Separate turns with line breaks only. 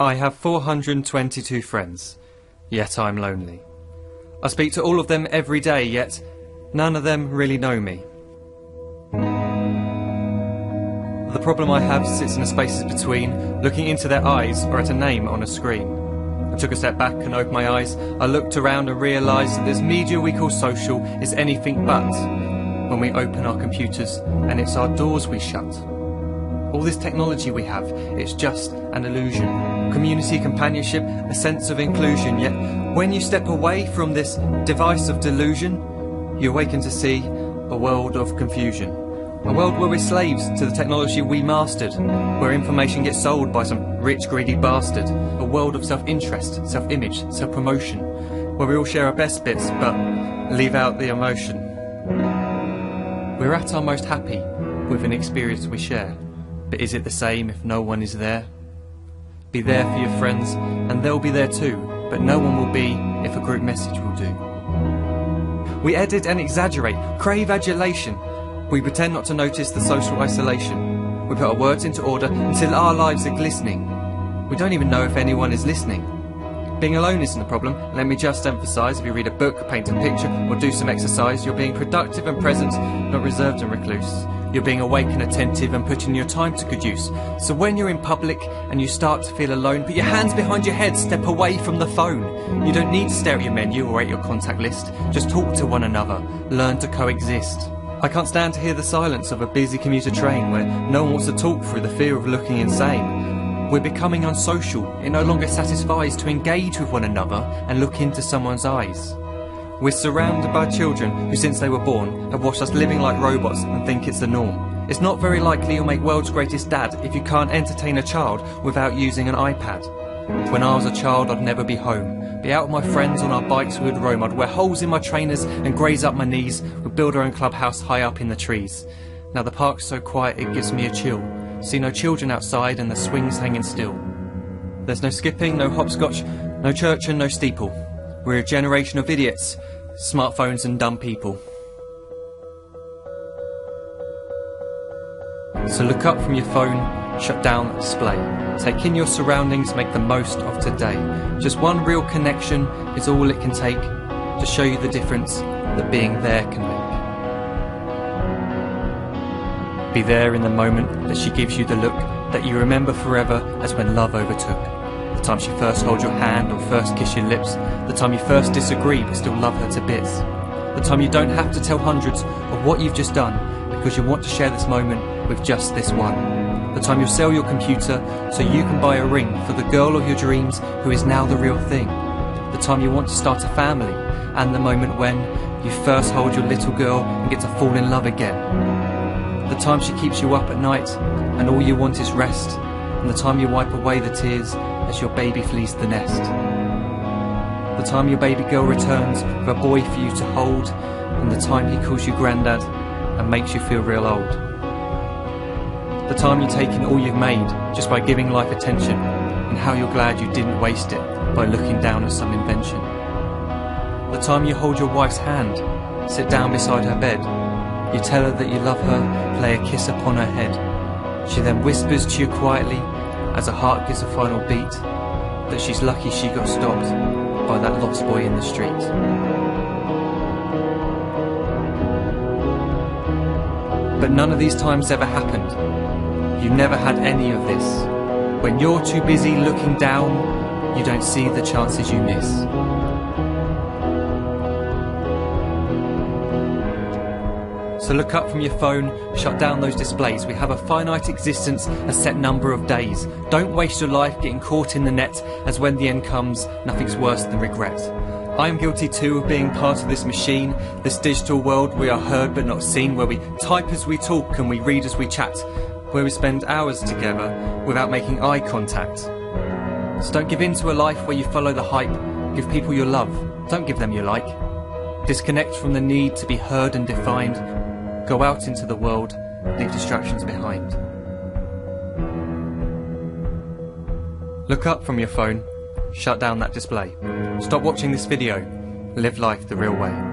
I have 422 friends, yet I'm lonely. I speak to all of them every day, yet none of them really know me. The problem I have sits in the spaces between, looking into their eyes or at a name on a screen. I took a step back and opened my eyes. I looked around and realised that this media we call social is anything but when we open our computers and it's our doors we shut. All this technology we have, it's just an illusion. Community, companionship, a sense of inclusion. Yet when you step away from this device of delusion, you awaken to see a world of confusion. A world where we're slaves to the technology we mastered, where information gets sold by some rich, greedy bastard. A world of self-interest, self-image, self-promotion, where we all share our best bits but leave out the emotion. We're at our most happy with an experience we share. But is it the same if no one is there? Be there for your friends, and they'll be there too, but no one will be if a group message will do. We edit and exaggerate, crave adulation. We pretend not to notice the social isolation. We put our words into order until our lives are glistening. We don't even know if anyone is listening. Being alone isn't a problem. Let me just emphasise, if you read a book, paint a picture, or do some exercise, you're being productive and present, not reserved and recluse. You're being awake and attentive and putting your time to good use. So when you're in public and you start to feel alone, put your hands behind your head, step away from the phone. You don't need to stare at your menu or at your contact list. Just talk to one another. Learn to coexist. I can't stand to hear the silence of a busy commuter train where no one wants to talk through the fear of looking insane. We're becoming unsocial. It no longer satisfies to engage with one another and look into someone's eyes. We're surrounded by children who, since they were born, have watched us living like robots and think it's the norm. It's not very likely you'll make world's greatest dad if you can't entertain a child without using an iPad. When I was a child, I'd never be home. Be out with my friends on our bikes, we would roam. I'd wear holes in my trainers and graze up my knees. We'd build our own clubhouse high up in the trees. Now the park's so quiet it gives me a chill. See no children outside and the swings hanging still. There's no skipping, no hopscotch, no church and no steeple. We're a generation of idiots, smartphones and dumb people. So look up from your phone, shut down the display. Take in your surroundings, make the most of today. Just one real connection is all it can take to show you the difference that being there can make. Be there in the moment that she gives you the look that you remember forever as when love overtook. The time she first holds your hand or first kiss your lips. The time you first disagree but still love her to bits. The time you don't have to tell hundreds of what you've just done because you want to share this moment with just this one. The time you sell your computer so you can buy a ring for the girl of your dreams who is now the real thing. The time you want to start a family, and the moment when you first hold your little girl and get to fall in love again. The time she keeps you up at night and all you want is rest, and the time you wipe away the tears as your baby flees the nest. The time your baby girl returns with a boy for you to hold, and the time he calls you granddad and makes you feel real old. The time you take in all you've made just by giving life attention, and how you're glad you didn't waste it by looking down at some invention. The time you hold your wife's hand, sit down beside her bed, you tell her that you love her, lay a kiss upon her head. She then whispers to you quietly, as her heart gives a final beat, that she's lucky she got stopped by that lost boy in the street. But none of these times ever happened. You never had any of this. When you're too busy looking down, you don't see the chances you miss. So look up from your phone, shut down those displays. We have a finite existence, a set number of days. Don't waste your life getting caught in the net, as when the end comes, nothing's worse than regret. I am guilty too of being part of this machine, this digital world we are heard but not seen, where we type as we talk and we read as we chat, where we spend hours together without making eye contact. So don't give in to a life where you follow the hype. Give people your love, don't give them your like. Disconnect from the need to be heard and defined. Go out into the world, leave distractions behind. Look up from your phone, shut down that display. Stop watching this video, live life the real way.